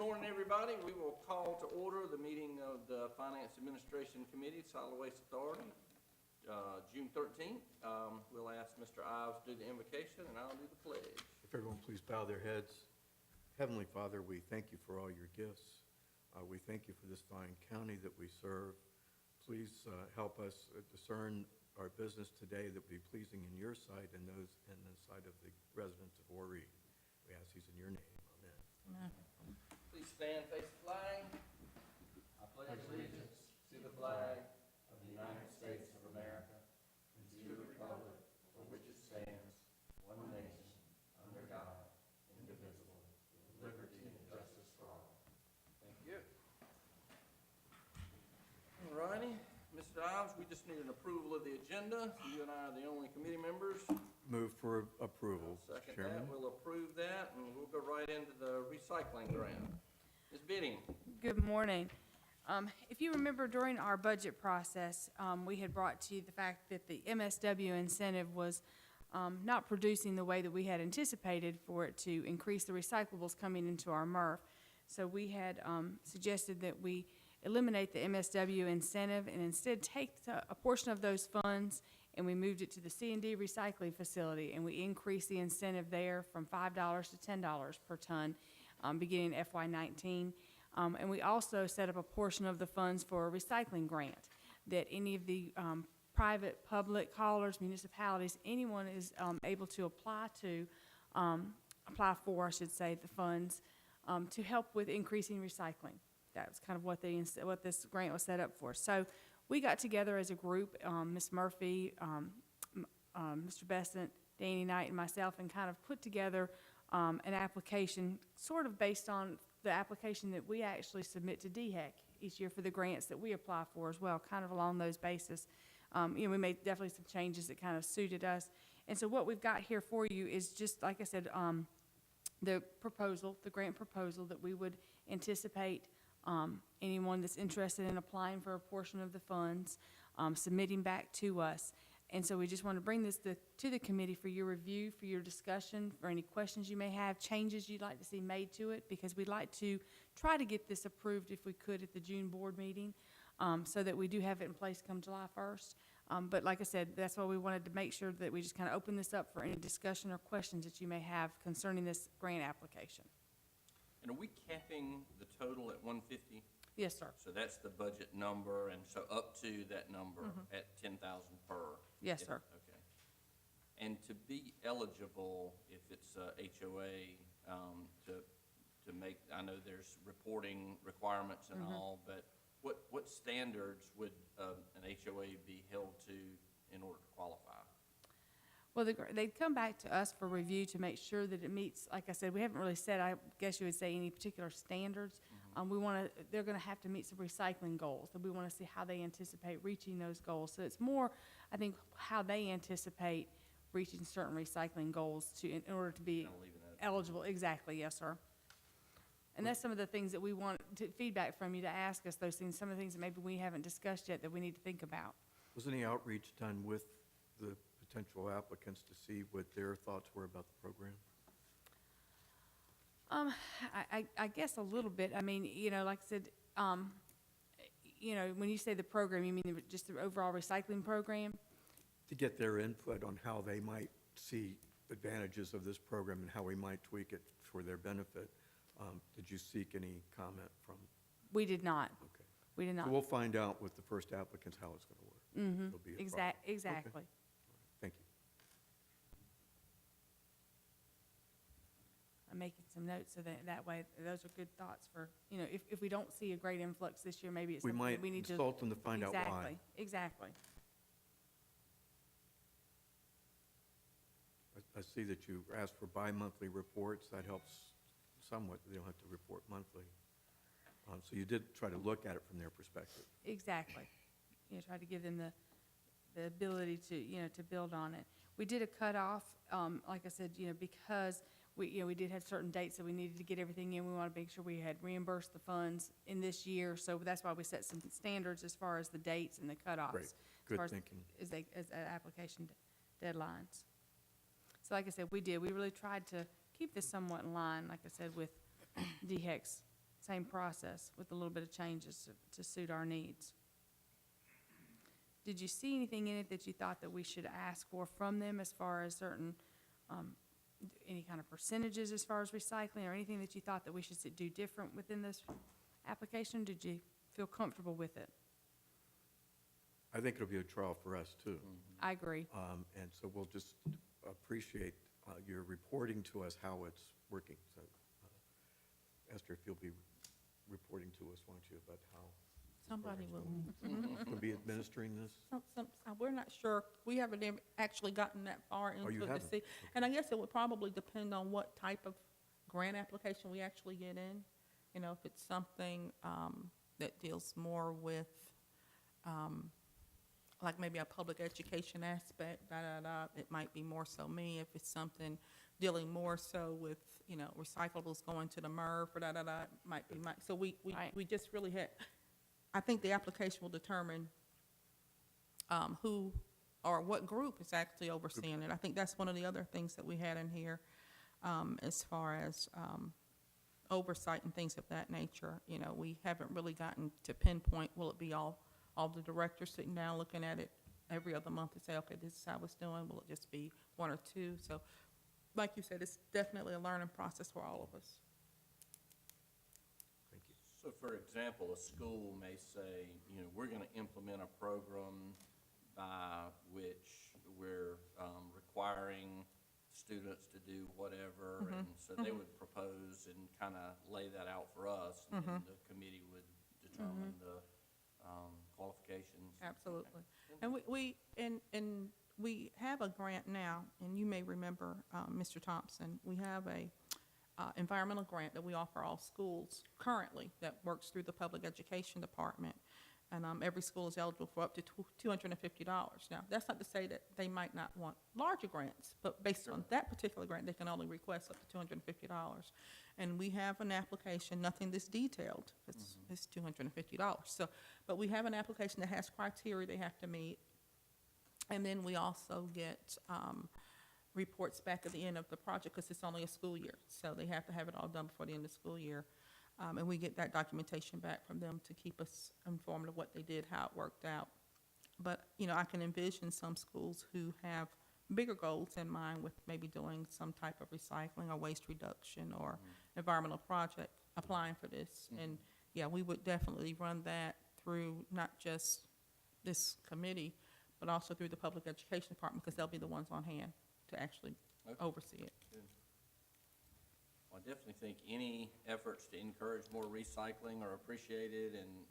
morning, everybody. We will call to order the meeting of the Finance Administration Committee, Solid Waste Authority, June 13th. We'll ask Mr. Ives to do the invocation, and I'll do the pledge. If everyone please bow their heads. Heavenly Father, we thank you for all your gifts. We thank you for this fine county that we serve. Please help us discern our business today that be pleasing in your sight and those in the sight of the residents of Horry. We ask these in your name. Amen. Please stand, face the flag. I pledge allegiance to the flag of the United States of America and to the republic for which it stands, one nation, under God, indivisible, with liberty and justice for all. Thank you. All righty. Mr. Ives, we just need an approval of the agenda. You and I are the only committee members. Move for approval, Mr. Second Chairman. that, we'll approve that, and we'll go right into the recycling grant. Ms. Bidding. Good morning. If you remember during our budget process, we had brought to you the fact that the MSW incentive was not producing the way that we had anticipated for it to increase the recyclables coming into our MRF. So we had suggested that we eliminate the MSW incentive and instead take a portion of those funds and we moved it to the C&D recycling facility, and we increased the incentive there from $5 to $10 per ton beginning FY19. And we also set up a portion of the funds for a recycling grant that any of the private, public haulers, municipalities, anyone is able to apply for, I should say, the funds to help with increasing recycling. That was kind of what this grant was set up for. So we got together as a group, Ms. Murphy, Mr. Besant, Danny Knight, and myself, and kind of put together an application sort of based on the application that we actually submit to DHEC each year for the grants that we apply for as well, kind of along those bases. We made definitely some changes that kind of suited us. And so what we've got here for you is just, like I said, the grant proposal that we would anticipate anyone that's interested in applying for a portion of the funds, submitting back to us. And so we just want to bring this to the committee for your review, for your discussion, for any questions you may have, changes you'd like to see made to it, because we'd like to try to get this approved if we could at the June board meeting, so that we do have it in place come July 1st. But like I said, that's why we wanted to make sure that we just kind of open this up for any discussion or questions that you may have concerning this grant application. And are we capping the total at 150? Yes, sir. So that's the budget number, and so up to that number at 10,000 per? Yes, sir. Okay. And to be eligible, if it's HOA, to make, I know there's reporting requirements and all, but what standards would an HOA be held to in order to qualify? Well, they'd come back to us for review to make sure that it meets, like I said, we haven't really said, I guess you would say, any particular standards. They're going to have to meet some recycling goals, and we want to see how they anticipate reaching those goals. So it's more, I think, how they anticipate reaching certain recycling goals in order to be eligible. Exactly, yes, sir. And that's some of the things that we want feedback from you to ask us those things, some of the things that maybe we haven't discussed yet that we need to think about. Was any outreach done with the potential applicants to see what their thoughts were about the program? I guess a little bit. I mean, like I said, when you say the program, you mean just the overall recycling program? To get their input on how they might see advantages of this program and how we might tweak it for their benefit. Did you seek any comment from? We did not. Okay. We did not. So we'll find out with the first applicants how it's going to work. It'll be a problem. Exactly. Okay. Thank you. I'm making some notes so that way, those are good thoughts for, if we don't see a great influx this year, maybe it's We something might that we need to. consult them to find out why. Exactly. I see that you asked for bi-monthly reports. That helps somewhat. They don't have to report monthly. So you did try to look at it from their perspective. Exactly. Try to give them the ability to build on it. We did a cutoff, like I said, because we did have certain dates that we needed to get everything in. We want to make sure we had reimbursed the funds in this year. So that's why we set some standards as far as the dates and the cutoffs. Great. Good thinking. As application deadlines. So like I said, we really tried to keep this somewhat in line, like I said, with DHEC's same process with a little bit of changes to suit our needs. Did you see anything in it that you thought that we should ask for from them as far as certain, any kind of percentages as far as recycling, or anything that you thought that we should do different within this application? Did you feel comfortable with it? I think it'll be a trial for us, too. I agree. And so we'll just appreciate your reporting to us how it's working. So, Esther, if you'll be reporting to us, won't you, about how Somebody will. we'll be administering this? We're not sure. We haven't actually gotten that far into you it to haven't? see. And I guess it would probably depend on what type of grant application we actually get in. You know, if it's something that deals more with, like maybe a public education aspect, it might be more so me. If it's something dealing more so with, you know, recyclables going to the MRF, or it might be my, so we Right. just really had, I think the application will determine who or what group is actually overseeing it. I think that's one of the other things that we had in here, as far as oversight and things of that nature. You know, we haven't really gotten to pinpoint, will it be all the directors sitting down looking at it every other month and say, okay, this is how it's doing? Will it just be one or two? So, like you said, it's definitely a learning process for all of us. Thank you. So for example, a school may say, you know, we're going to implement a program by which we're requiring students to do whatever, and so they would propose and kind of lay that out for us, and then the committee would determine the qualifications. Absolutely. And we have a grant now, and you may remember, Mr. Thompson, we have a environmental grant that we offer all schools currently that works through the public education department. And every school is eligible for up to $250. Now, that's not to say that they might not want larger grants, but based on that particular grant, they can only request up to $250. And we have an application, nothing this detailed, it's $250. So, but we have an application that has criteria they have to meet. And then we also get reports back at the end of the project, because it's only a school year. So they have to have it all done before the end of the school year. And we get that documentation back from them to keep us informed of what they did, how it worked out. But, you know, I can envision some schools who have bigger goals in mind with maybe doing some type of recycling or waste reduction or environmental project, applying for this. And, yeah, we would definitely run that through not just this committee, but also through the public education department, because they'll be the ones on hand to actually Okay. oversee it. Good. Well, I definitely think any efforts to encourage more recycling are appreciated, and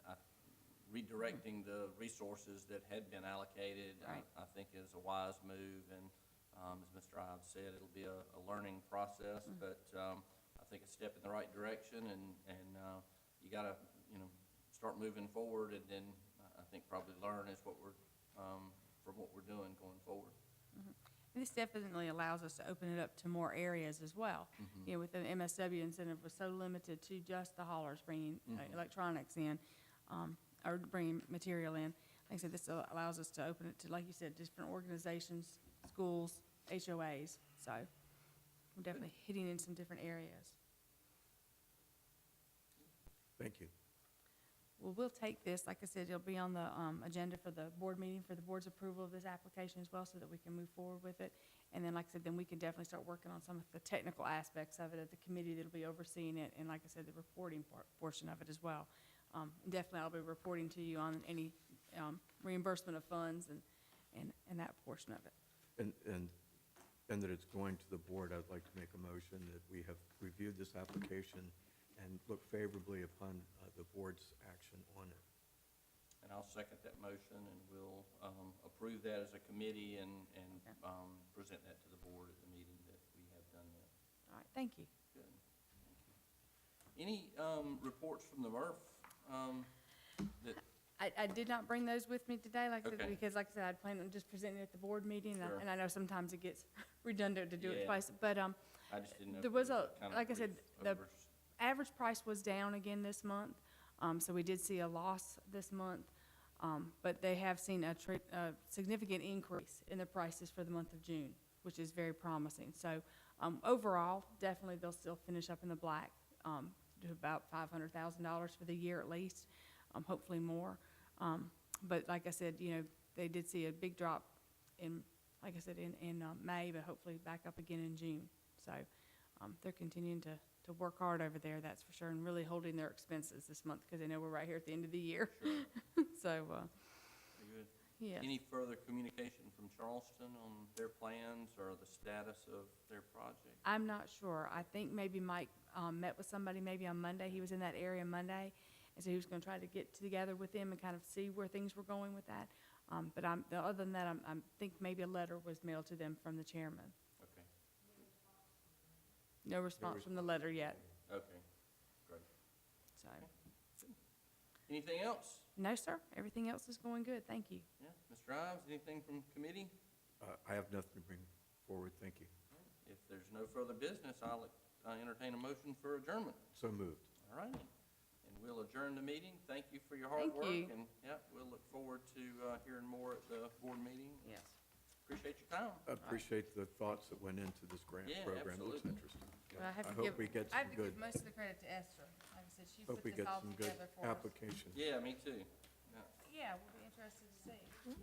redirecting the resources that had been allocated, Right. I think is a wise move. And as Mr. Ives said, it'll be a learning process, but I think it's a step in the right direction, and you got to, you know, start moving forward, and then I think probably learn is what we're from what we're doing going forward. And this definitely allows us to open it up to more areas as well. You know, with the MSW incentive was so limited to just the haulers bringing electronics in, or bringing material in. Like I said, this allows us to open it to, like you said, different organizations, schools, HOAs. So we're definitely hitting in some different areas. Thank you. Well, we'll take this, like I said, it'll be on the agenda for the board meeting for the board's approval of this application as well, so that we can move forward with it. And then, like I said, then we can definitely start working on some of the technical aspects of it at the committee that'll be overseeing it, and like I said, the reporting portion of it as well. Definitely, I'll be reporting to you on any reimbursement of funds and that portion of it. And that it's going to the board, I'd like to make a motion that we have reviewed this application and look favorably upon the board's action on it. And I'll second that motion, and we'll approve that as a committee and present that to the board at the meeting that we have done that. All right, thank you. Good. Thank you. Any reports from the MRF that, I did not bring those with me today, like I said, Okay. because like I said, I'd planned on just presenting it at the board meeting, Sure. and I know sometimes it gets redundant to do it Yeah. twice, but I just didn't know. if There it was kind of like I said, brief the overs- average price was down again this month, so we did see a loss this month, but they have seen a significant increase in the prices for the month of June, which is very promising. So overall, definitely they'll still finish up in the black, to about $500,000 for the year at least, hopefully more. But like I said, you know, they did see a big drop in, like I said, in May, but hopefully back up again in June. So they're continuing to work hard over there, that's for sure, and really holding their expenses this month because they know we're right here at the end of the year. Sure. So, Very good. yes. Any further communication from Charleston on their plans or the status of their project? I'm not sure. I think maybe Mike met with somebody maybe on Monday. He was in that area Monday, and so he was going to try to get together with them and kind of see where things were going with that. But other than that, I think maybe a letter was mailed to them from the chairman. Okay, No response from the letter yet. okay, great. So, Anything else? no, sir. Everything else is going good. Thank you. Yeah, Mr. Ives, anything from committee? I have nothing to bring forward, thank you. If there's no further business, I'll entertain a motion for adjournment. So moved. All right, and we'll adjourn the meeting. Thank you for your hard Thank work. you. And, yeah, we'll look forward to hearing more at the board meeting. Yes. Appreciate your time. I appreciate the thoughts that went into this grant Yeah, program. It looks absolutely. interesting. Well, I have I to hope we get I some have to good, give most of the credit to Esther. Like I said, she hope put we this get all some good together for us. applications. Yeah, me too. Yeah. Yeah, we'll be interested to see.